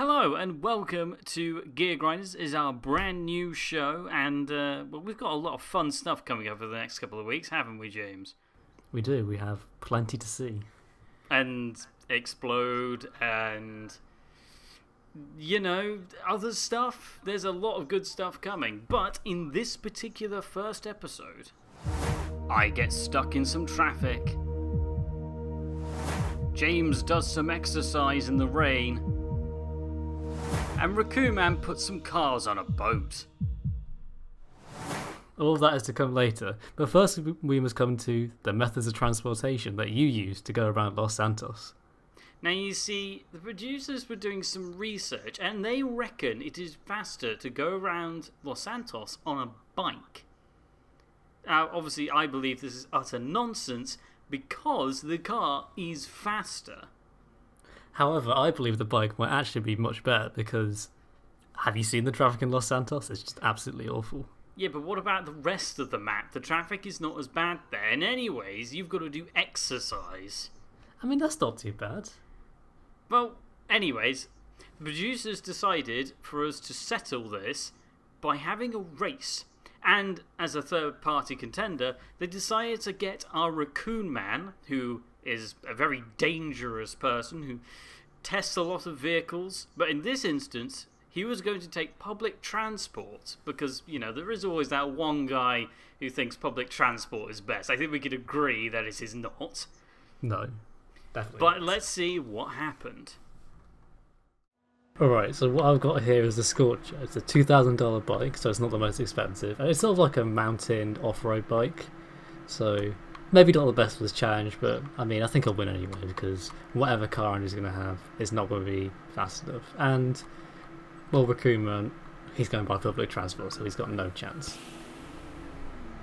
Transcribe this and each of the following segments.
Hello and welcome to Gear Grinders. Is our brand new show, and we've got a lot of fun stuff coming up for the next couple of weeks, haven't we, James? We do. We have plenty to see. And explode, and other stuff. There's a lot of good stuff coming, but in this particular first episode, I get stuck in some traffic. James does some exercise in the rain. And Raccoon Man puts some cars on a boat. All of that is to come later, but first we must come to the methods of transportation that you use to go around Los Santos. Now you see, the producers were doing some research and they reckon it is faster to go around Los Santos on a bike. Now obviously I believe this is utter nonsense because the car is faster. However, I believe the bike might actually be much better because have you seen the traffic in Los Santos? It's just absolutely awful. Yeah, but what about the rest of the map? The traffic is not as bad there. And anyways, you've got to do exercise. I mean, that's not too bad. Well, anyways, the producers decided for us to settle this by having a race. And as a third-party contender, they decided to get our Raccoon Man, who is a very dangerous person who tests a lot of vehicles. But in this instance, he was going to take public transport because, there is always that one guy who thinks public transport is best. I think we could agree that it is not. No, definitely But not. let's see what happened. Alright, so what I've got here is the Scorcher. It's a $2,000 bike, so it's not the most expensive. And it's sort of like a mountain off-road bike. So maybe not the best for this challenge, but I mean, I think I'll win anyway because whatever car Andy's going to have is not going to be fast enough. And, well, Raccoon Man, he's going by public transport, so he's got no chance.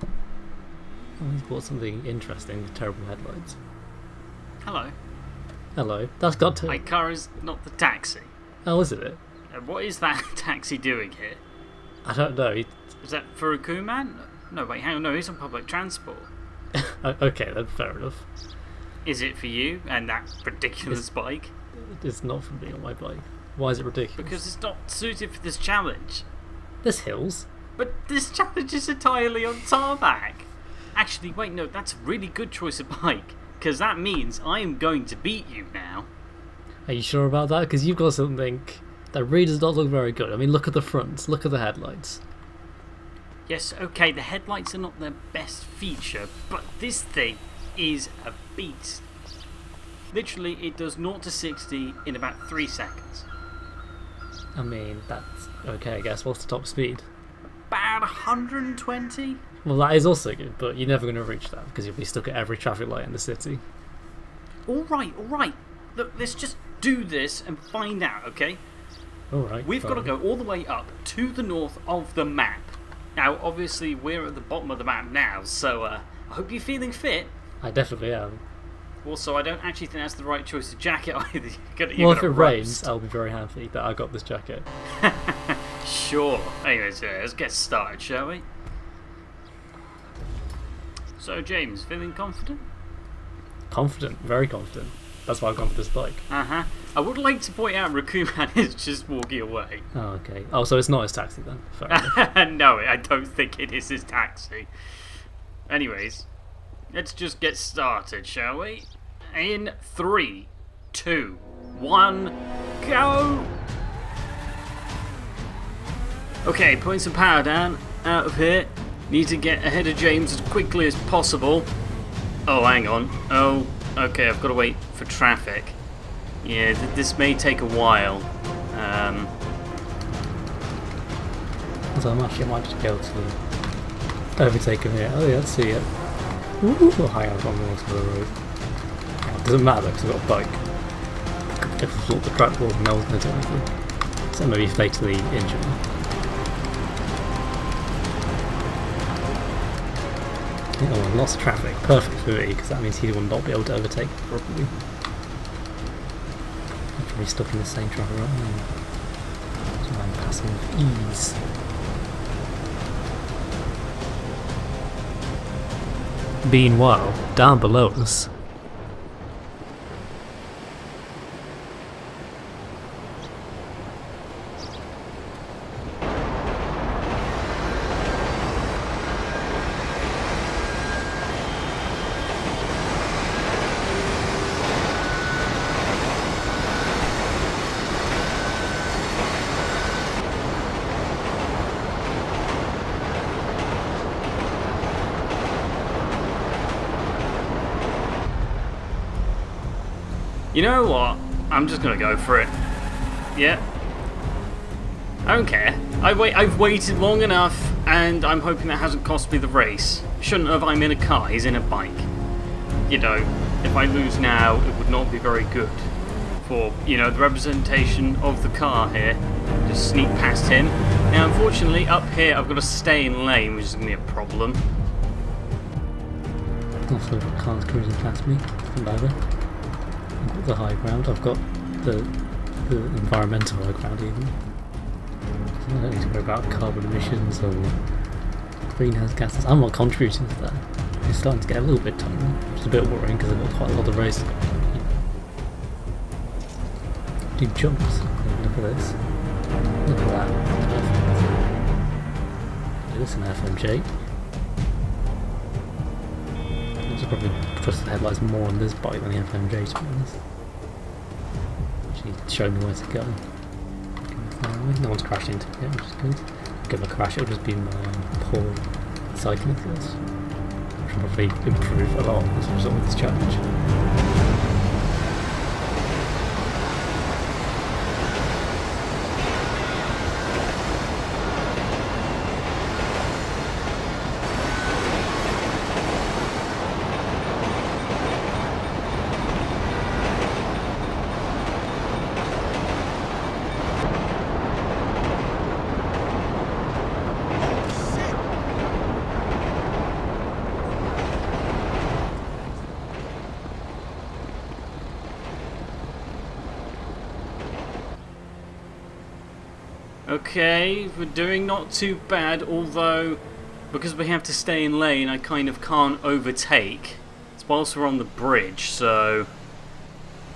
Oh, he's bought something interesting with terrible headlights. Hello. Hello. That's got to... My car is not the taxi. Oh, is it? What is that taxi doing here? I don't know. Is that for Raccoon Man? No, wait, hang on. No, he's on public transport. Okay, then fair enough. Is it for you and that ridiculous bike? It's not for me on my bike. Why is it ridiculous? Because it's not suited for this challenge. There's hills. But this challenge is entirely on tarmac. Actually, wait, no, that's a really good choice of bike. Because that means I am going to beat you now. Are you sure about that? Because you've got something that really does not look very good. I mean, look at the front. Look at the headlights. Yes, okay, the headlights are not their best feature, but this thing is a beast. Literally, it does 0 to 60 in about 3 seconds. I mean, that's okay, I guess. What's the top speed? About 120? Well, that is also good, but you're never going to reach that because you'll be stuck at every traffic light in the city. Alright. Look, let's just do this and find out, okay? Alright. We've got to go all the way up to the north of the map. Now, obviously, we're at the bottom of the map now, so I hope you're feeling fit. I definitely am. Also, I don't actually think that's the right choice of jacket either. Well, if it rains, I'll be very happy that I got this jacket. Sure. Anyways, let's get started, shall we? So, James, feeling confident? Confident, very confident. That's why I've gone for this bike. I would like to point out Raccoon Man is just walking away. Oh, okay. Oh, so it's not his taxi then? Fair enough. No, I don't think it is his taxi. Anyways, let's just get started, shall we? In 3, 2, 1, go! Okay, putting some power down, out of here. Need to get ahead of James as quickly as possible. Oh, hang on. Oh, okay, I've got to wait for traffic. Yeah, this may take a while. So I might just be able to overtake him here. Oh yeah, let's see it. Ooh, hang on, I'm going to the road. It doesn't matter because I've got a bike. If I thought the track wall, no one's going to do anything. So maybe fatally injure me. Oh, lots of traffic. Perfect for me, because that means he will not be able to overtake properly. I'm probably stuck in the same traffic right now. So I'm passing with ease. Meanwhile, down below us, You know what? I'm just gonna go for it. Yeah. I don't care. I've waited long enough, and I'm hoping that hasn't cost me the race. Shouldn't have. I'm in a car. He's in a bike. You know, if I lose now, it would not be very good for, you know, the representation of the car here. Just sneak past him. Now, unfortunately, up here, I've got to stay in lane, which is going to be a problem. Also, cars cruising past me. Come over. I've got the high ground. I've got the environmental high ground even. So I don't need to worry about carbon emissions or greenhouse gases. I'm not contributing to that. It's starting to get a little bit tiny, which is a bit worrying because I've got quite a lot of races going on. Do jumps. Look at this. Look at that. Perfect. This is an FMJ. I should probably trust the headlights more on this bike than the FMJ, to be honest. Actually, show me where to go. No one's crashed into it, which is good. If I crash, it'll just be my poor cycling skills. Which will probably improve a lot as a result of this challenge. Okay, we're doing not too bad, although because we have to stay in lane, I kind of can't overtake. It's whilst we're on the bridge, so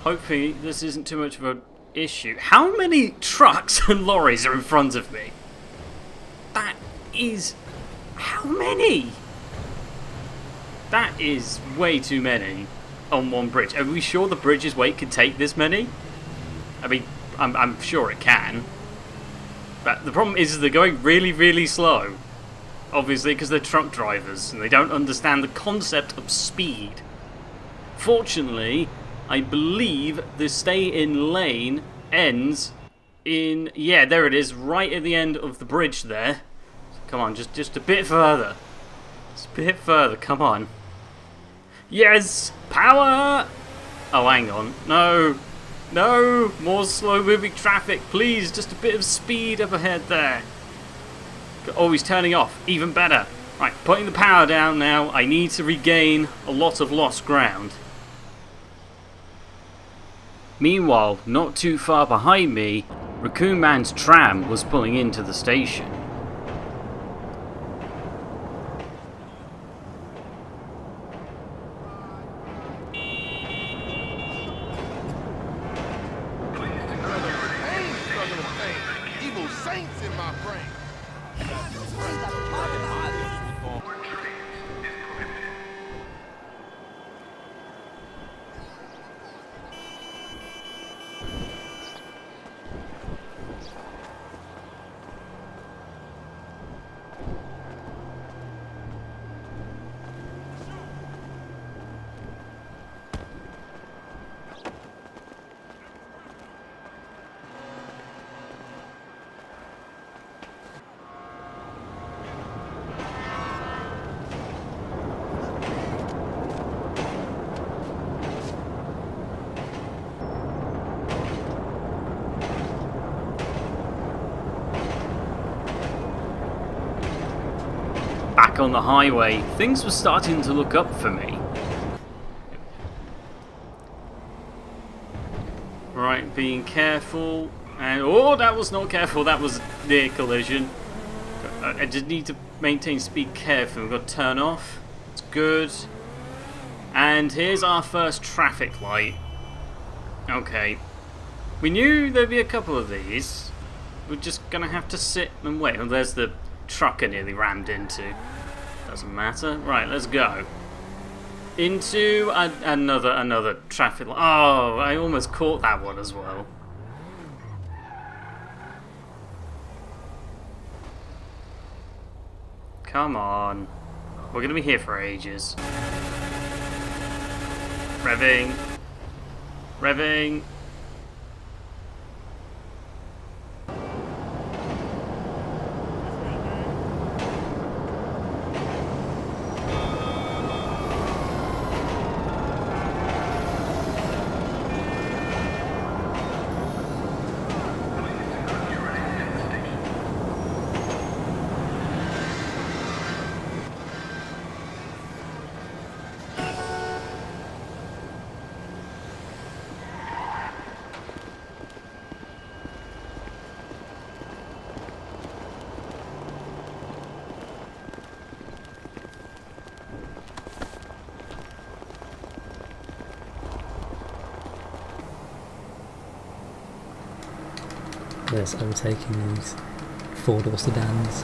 hopefully this isn't too much of an issue. How many trucks and lorries are in front of me? That is... how many? That is way too many on one bridge. Are we sure the bridge's weight can take this many? I mean, I'm sure it can. But the problem is they're going really, really slow. Obviously, because they're truck drivers and they don't understand the concept of speed. Fortunately, I believe the stay in lane ends in... yeah, there it is, right at the end of the bridge there. Come on, just a bit further. Just a bit further, come on. Yes! Power! Oh, hang on. No! No! More slow-moving traffic, please! Just a bit of speed up ahead there. Oh, he's turning off. Even better. Right, putting the power down now. I need to regain a lot of lost ground. Meanwhile, not too far behind me, Raccoon Man's tram was pulling into the station. Back on the highway, things were starting to look up for me. Right, being careful, and oh, that was not careful, that was near collision. I just need to maintain speed carefully. We've got to turn off, it's good. And here's our first traffic light. Okay, we knew there'd be a couple of these. We're just gonna have to sit and wait. Oh, there's the truck I nearly rammed into. Doesn't matter. Right, let's go. Into another traffic light. Oh, I almost caught that one as well. Come on. We're going to be here for ages. Revving. Revving. There's overtaking these four-door sedans,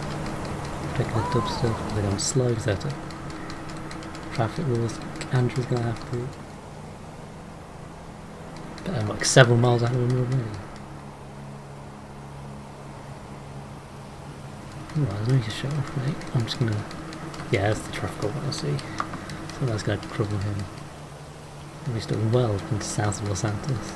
picking up dubstep. They're going slow because they're traffic rules. Andrew's going to have to. But I'm like several miles out of him already. Right, let me just shut off, mate. I'm just gonna. Yeah, that's the traffic I see. So that's going to trouble him. And he's doing well into south of Los Santos.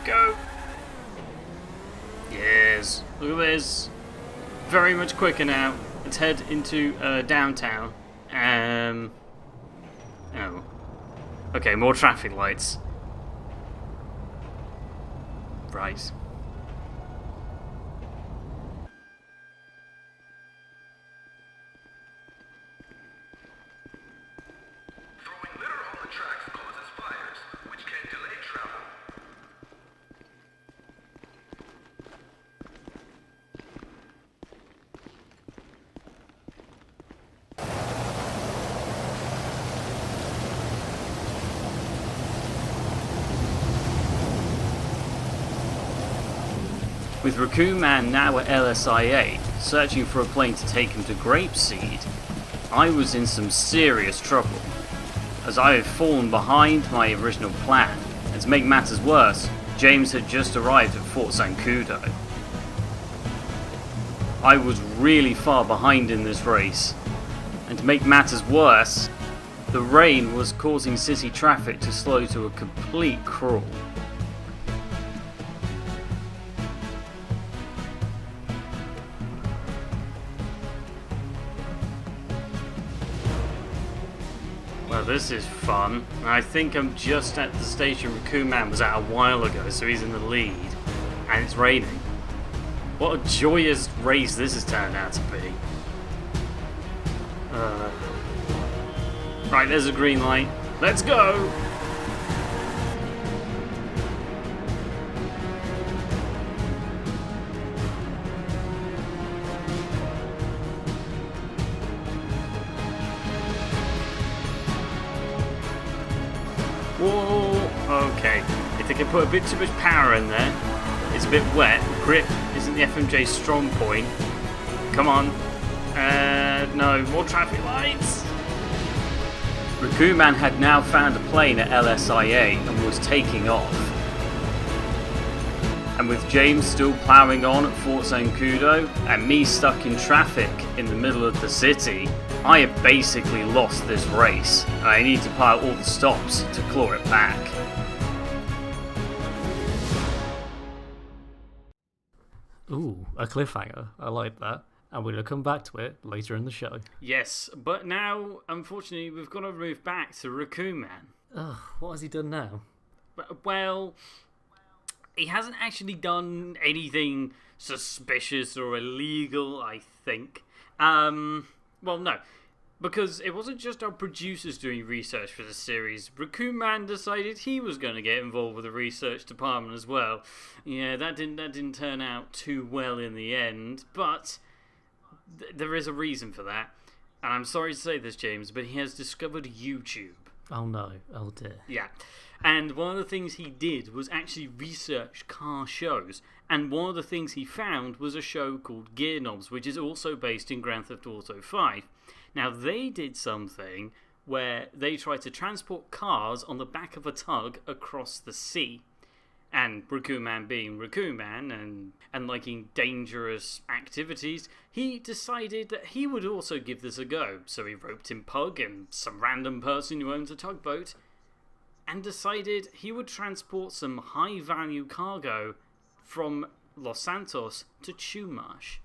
Go! Yes, look at this. Very much quicker now. Let's head into downtown. Oh. Okay, more traffic lights. Right. Throwing litter on the tracks causes fires, which can delay travel. With Raccoon Man now at LSIA, searching for a plane to take him to Grapeseed, I was in some serious trouble, as I had fallen behind my original plan, and to make matters worse, James had just arrived at Fort Zancudo. I was really far behind in this race, and to make matters worse, the rain was causing city traffic to slow to a complete crawl. Well, this is fun. I think I'm just at the station Raccoon Man was at a while ago, so he's in the lead. And it's raining. What a joyous race this has turned out to be. Right, there's a green light. Let's go! Whoa, okay. I think I put a bit too much power in there. It's a bit wet. Grip isn't the FMJ's strong point. Come on. No, more traffic lights. Raccoon Man had now found a plane at LSIA and was taking off. And with James still ploughing on at Fort Zancudo and me stuck in traffic in the middle of the city, I have basically lost this race, and I need to pile all the stops to claw it back. Ooh, a cliffhanger. I like that. And we're going to come back to it later in the show. Yes, but now, unfortunately, we've got to move back to Raccoon Man. Ugh, what has he done now? Well, he hasn't actually done anything suspicious or illegal, I think. Well, no. Because it wasn't just our producers doing research for the series. Raccoon Man decided he was going to get involved with the research department as well. Yeah, that didn't turn out too well in the end, but there is a reason for that. And I'm sorry to say this, James, but he has discovered YouTube. Oh no, oh dear. Yeah. And one of the things he did was actually research car shows. And one of the things he found was a show called Gear Knobs, which is also based in Grand Theft Auto 5. Now, they did something where they try to transport cars on the back of a tug across the sea. And Raccoon Man being Raccoon Man and liking dangerous activities, he decided that he would also give this a go. So he roped in Pug and some random person who owns a tugboat and decided he would transport some high-value cargo from Los Santos to Chumash.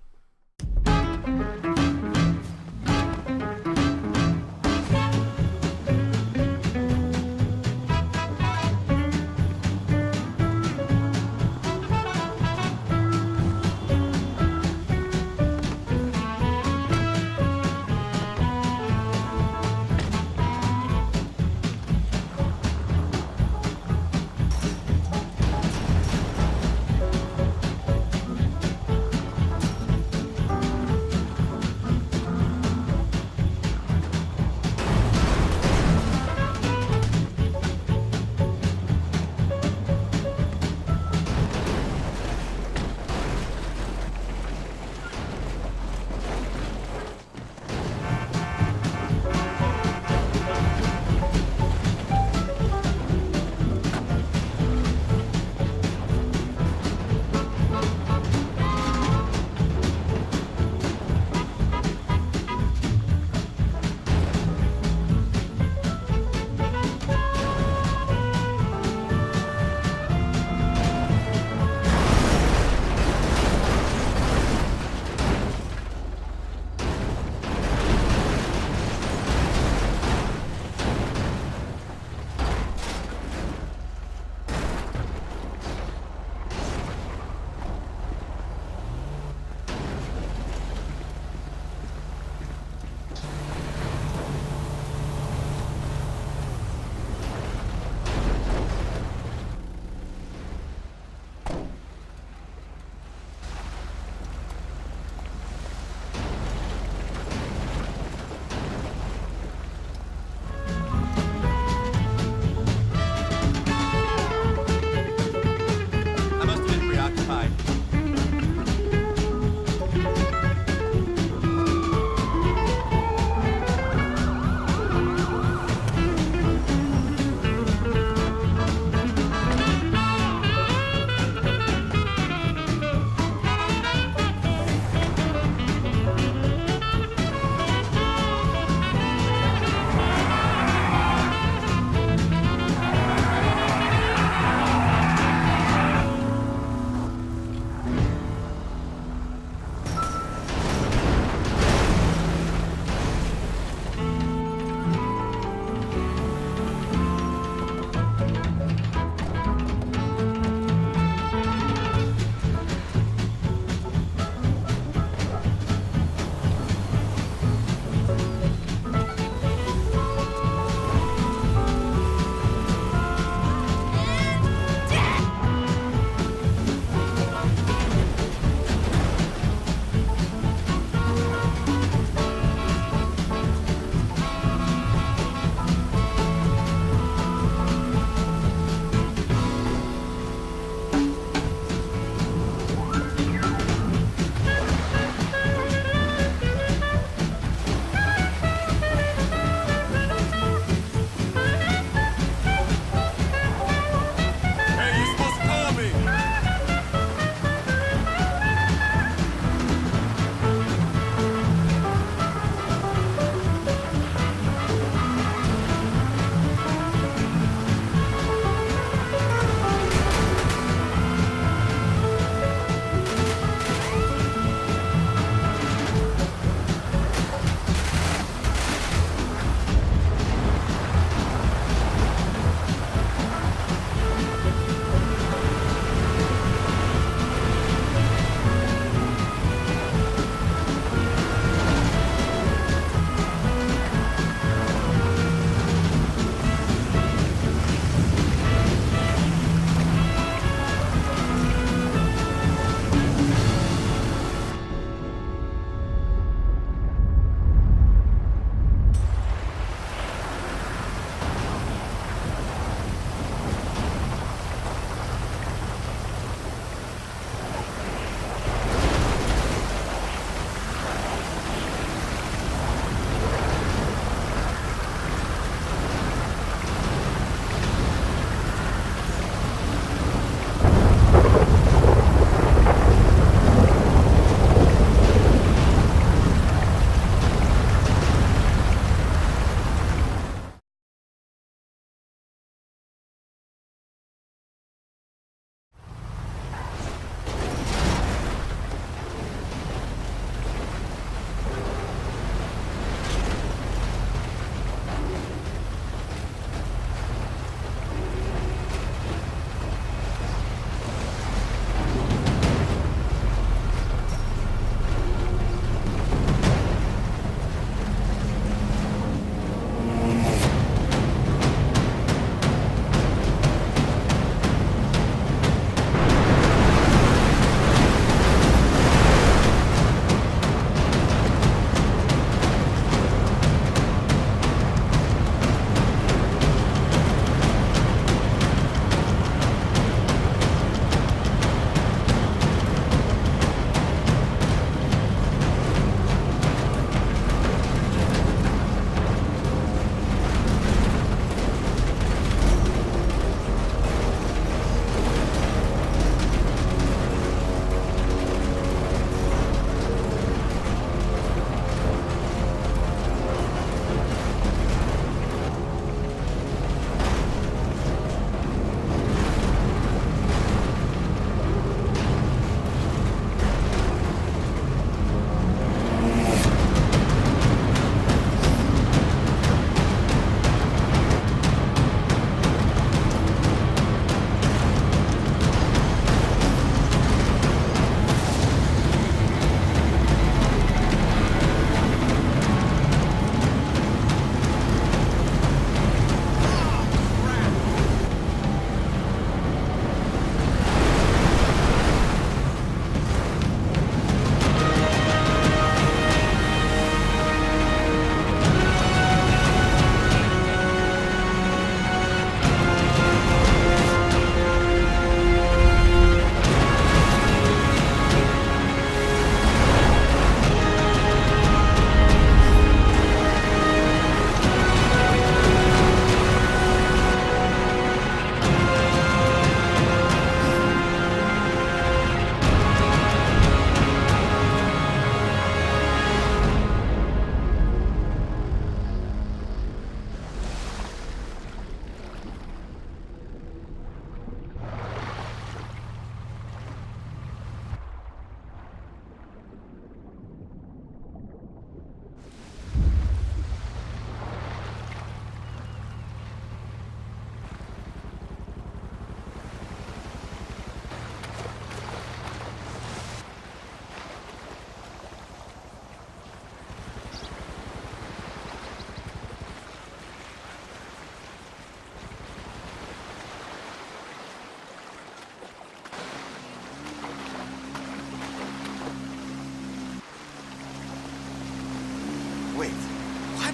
Wait, what?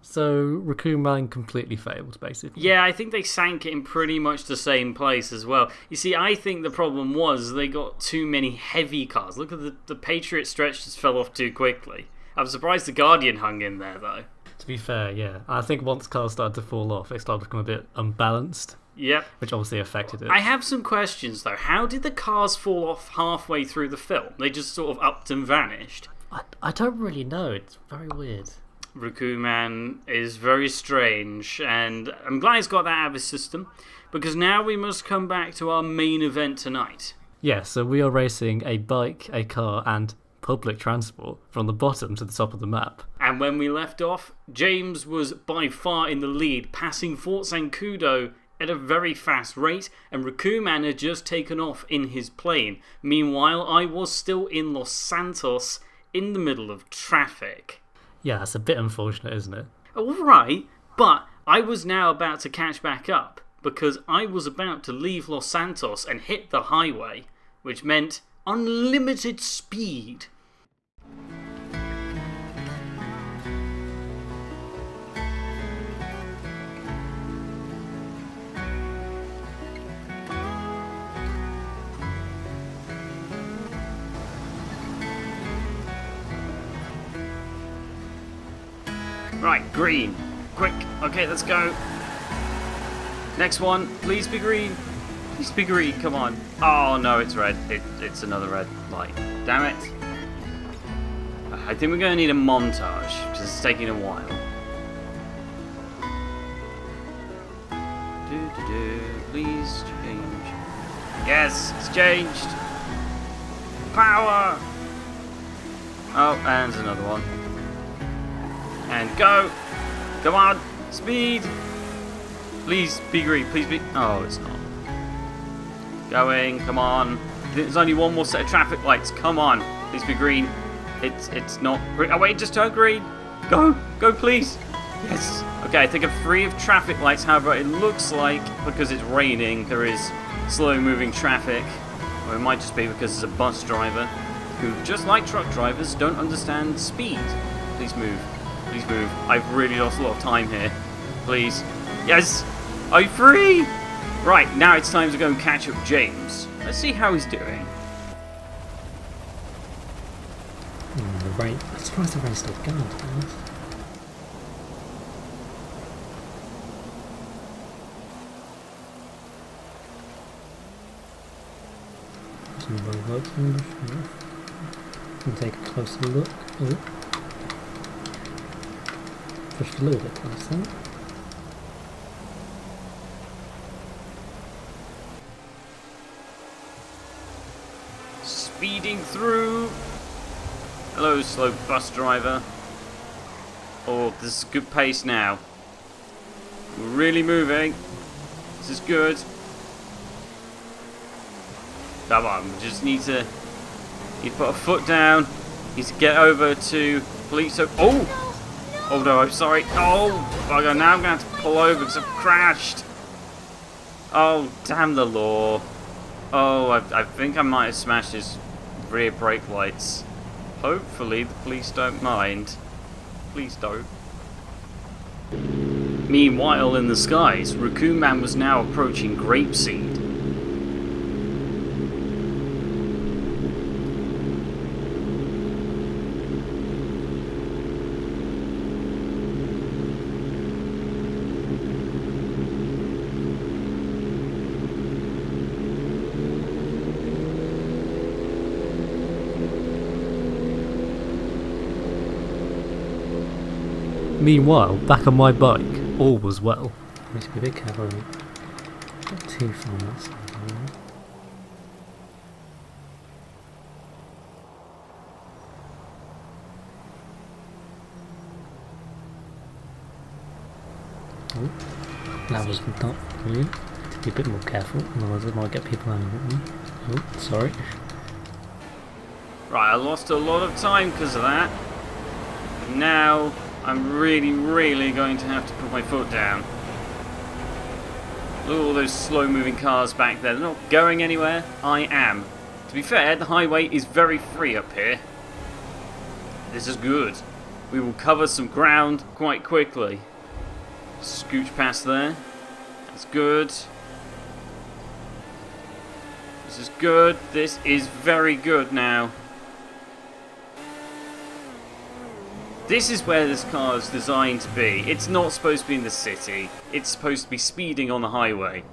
So Raccoon Man completely failed, basically. Yeah, I think they sank it in pretty much the same place as well. You see, I think the problem was they got too many heavy cars. Look at the Patriot stretch just fell off too quickly. I'm surprised the Guardian hung in there, though. To be fair, yeah. I think once cars started to fall off, it started to become a bit unbalanced. Yep. Which obviously affected it. I have some questions, though. How did the cars fall off halfway through the film? They just sort of upped and vanished. I don't really know. It's very weird. Raccoon Man is very strange, and I'm glad he's got that out of his system, because now we must come back to our main event tonight. Yeah, so we are racing a bike, a car, and public transport from the bottom to the top of the map. And when we left off, James was by far in the lead, passing Fort Zancudo at a very fast rate, and Raccoon Man had just taken off in his plane. Meanwhile, I was still in Los Santos in the middle of traffic. Yeah, that's a bit unfortunate, isn't it? Alright, but I was now about to catch back up, because I was about to leave Los Santos and hit the highway, which meant unlimited speed. Right, green. Quick. Okay, let's go. Next one. Please be green. Please be green. Come on. Oh, no, it's red. It's another red light. Damn it. I think we're going to need a montage, because it's taking a while. Please change. Yes, it's changed. Power. Oh, and there's another one. And go! Come on! Speed! Please be green, please be... Oh, it's not. Going, come on. There's only one more set of traffic lights, come on. Please be green. It's not green. Oh wait, just turn green! Go! Go please! Yes! Okay, I think I'm free of traffic lights, however it looks like, because it's raining, there is slow moving traffic. Or it might just be because there's a bus driver who, just like truck drivers, don't understand speed. Please move. Please move. I've really lost a lot of time here. Please. Yes! I'm free! Right, now it's time to go and catch up James. Let's see how he's doing. The rain. I'm surprised the rain's still going, to be honest. Some roadworks on the shelf. And take a closer look. Oh. Pushed a little bit past that. Speeding through. Hello, slow bus driver. Oh, this is good pace now. We're really moving. This is good. Come on, we just need to put a foot down. Need to get over to police. So, oh! Oh no, I'm sorry. Oh, bugger, now I'm going to have to pull over because I've crashed. Oh, damn the law. Oh, I think I might have smashed his rear brake lights. Hopefully the police don't mind. Please don't. Meanwhile, in the skies, Raccoon Man was now approaching Grapeseed. Meanwhile, back on my bike, all was well. I need to be a bit careful. Not too far outside. Oh, that was not brilliant. Need to be a bit more careful, otherwise I might get people angry at me. Oh, sorry. Right, I lost a lot of time because of that. Now I'm really going to have to put my foot down. Look at all those slow-moving cars back there. They're not going anywhere. I am. To be fair, the highway is very free up here. This is good. We will cover some ground quite quickly. Scooch past there. That's good. This is good. This is very good now. This is where this car is designed to be. It's not supposed to be in the city. It's supposed to be speeding on the highway.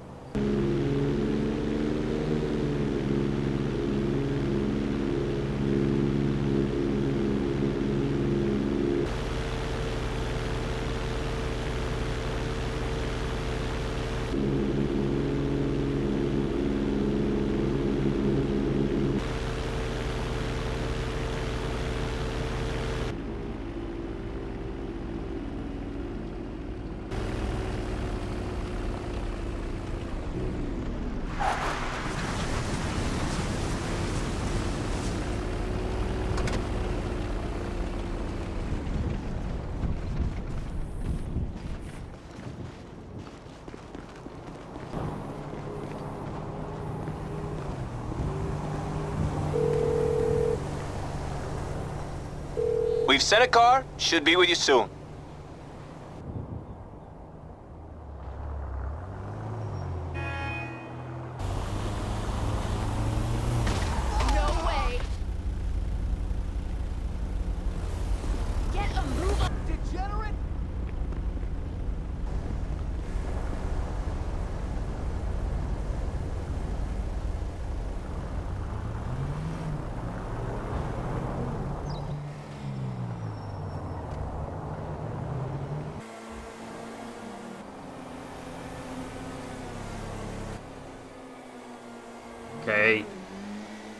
We've sent a car. Should be with you soon. No way! Get a move on, degenerate! Okay.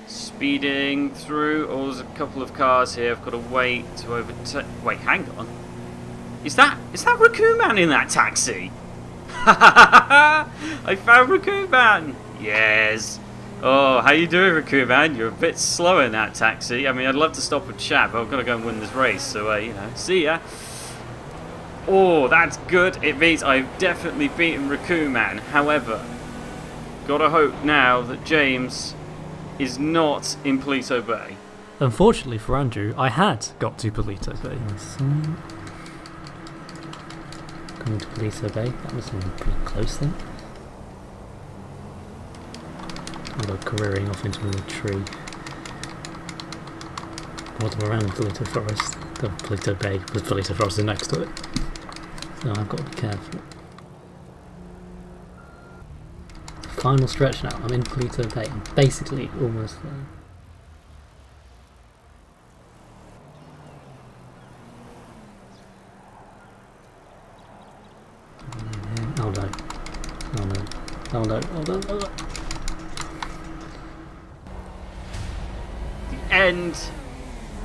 Speeding through. Oh, there's a couple of cars here. I've got to wait to overtake. Wait, hang on. Is that Raccoon Man in that taxi? I found Raccoon Man. Yes. Oh, how you doing, Raccoon Man? You're a bit slow in that taxi. I mean, I'd love to stop and chat, but I've got to go and win this race. So, you know, see ya. Oh, that's good. It means I've definitely beaten Raccoon Man. However, gotta hope now that James is not in Polito Bay. Unfortunately for Andrew, I had got to Polito Bay. Coming to Polito Bay, that was a pretty close thing. I'll go careering off into a tree. While I'm around Polito Forest, the Polito Bay, because Polito Forest is next to it. So I've got to be careful. Final stretch now. I'm in Polito Bay. I'm basically almost there. Oh no. Oh no. Oh no. Oh no. Oh no. The end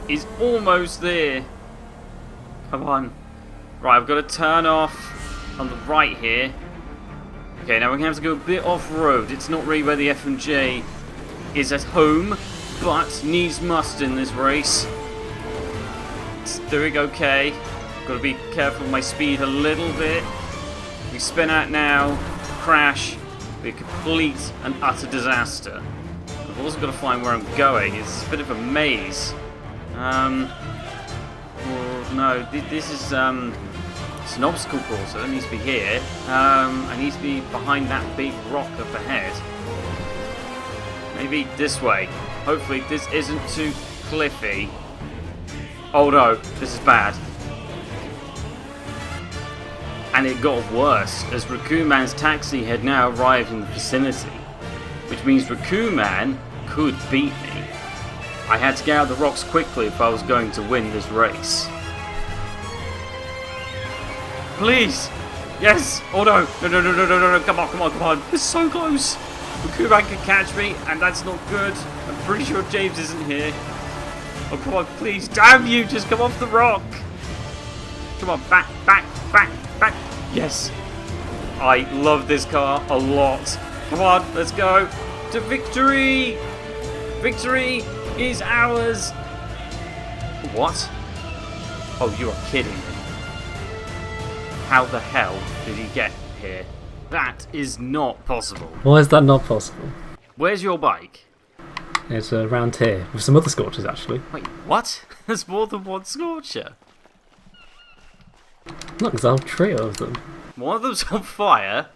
is almost there. Come on. Right, I've got to turn off on the right here. Okay, now we're going to have to go a bit off-road. It's not really where the F&J is at home, but needs must in this race. It's doing okay. Got to be careful with my speed a little bit. We spin out now, crash, be a complete and utter disaster. I've also got to find where I'm going. It's a bit of a maze. Well, no, this is it's an obstacle course, so I don't need to be here. I need to be behind that big rock up ahead. Maybe this way. Hopefully this isn't too cliffy. Oh no, this is bad. And it got worse, as Raccoon Man's taxi had now arrived in the vicinity. Which means Raccoon Man could beat me. I had to get out of the rocks quickly if I was going to win this race. Please! Yes! Oh no! No, come on. It's so close! Raccoon Man can catch me, and that's not good. I'm pretty sure James isn't here. Oh, come on, please. Damn you! Just come off the rock! Come on, back. Yes! I love this car a lot. Come on, let's go to victory! Victory is ours! What? Oh, you are kidding me. How the hell did he get here? That is not possible. Why is that not possible? Where's your bike? It's around here with some other scorchers actually. Wait, what? There's more than one Scorcher. Look, there's a whole trio of them. One of them's on fire.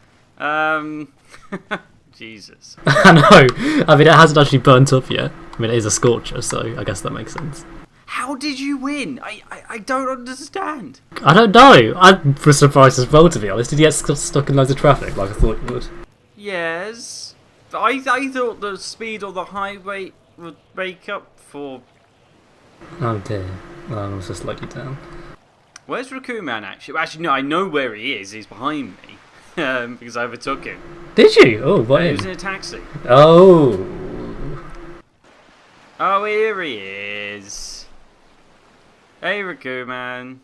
Jesus. I know. I mean, it hasn't actually burnt up yet. I mean, it is a scorcher, so I guess that makes sense. How did you win? I don't understand. I don't know. I was surprised as well, to be honest. Did you get stuck in loads of traffic like I thought you would? Yes. I thought the speed on the highway would make up for... Oh dear. Well, I was just let you down. Where's Raccoon Man actually? Actually, no, I know where he is. He's behind me. Because I overtook him. Did you? Oh, what? He was in a taxi. Oh. Oh, here he is. Hey, Raccoon Man.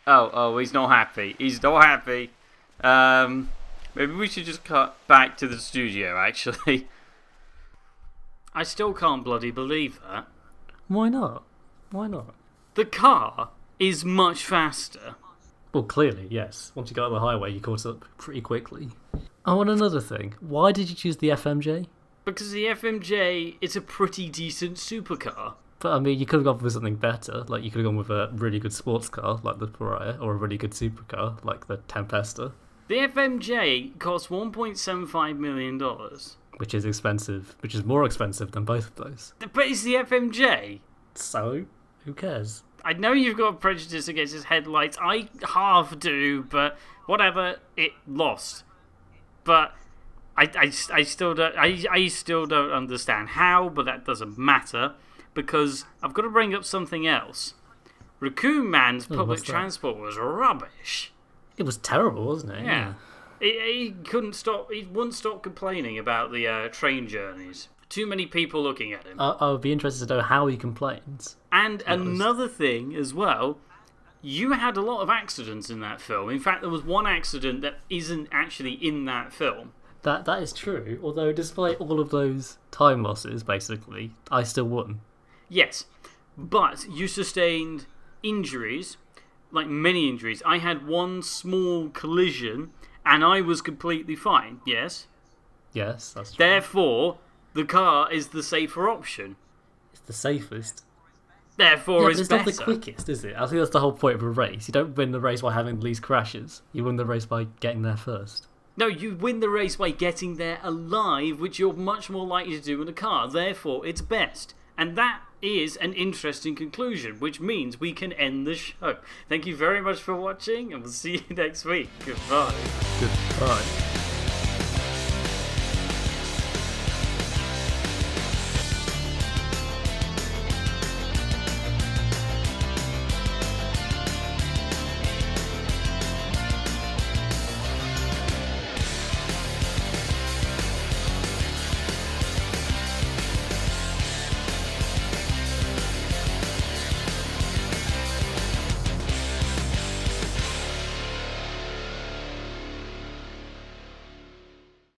Oh, he's not happy. He's not happy. Maybe we should just cut back to the studio, actually. I still can't bloody believe that. Why not? Why not? The car is much faster. Well, clearly, yes. Once you got on the highway, you caught up pretty quickly. Oh, and another thing. Why did you choose the FMJ? Because the FMJ is a pretty decent supercar. But, I mean, you could have gone for something better. Like, you could have gone with a really good sports car, like the Pariah, or a really good supercar, like the Tempesta. The FMJ costs $1.75 million. Which is expensive. Which is more expensive than both of those. But it's the FMJ. So, who cares? I know you've got a prejudice against his headlights. I half do, but whatever. It lost. But I still don't understand how, but that doesn't matter. Because I've got to bring up something else. Raccoon Man's public transport was rubbish. It was terrible, wasn't it? Yeah. He couldn't stop. He wouldn't stop complaining about the train journeys. Too many people looking at him. I would be interested to know how he complains. And another thing as well, you had a lot of accidents in that film. In fact, there was one accident that isn't actually in that film. That is true. Although, despite all of those time losses, basically, I still won. Yes, but you sustained injuries, like many injuries. I had one small collision, and I was completely fine, yes? Yes, that's true. Therefore, the car is the safer option. It's the safest. Therefore, it's better. Not the quickest, is it? I think that's the whole point of a race. You don't win the race by having the least crashes. You win the race by getting there first. No, you win the race by getting there alive, which you're much more likely to do in a car. Therefore, it's best. And that is an interesting conclusion, which means we can end the show. Thank you very much for watching, and we'll see you next week. Goodbye. Goodbye.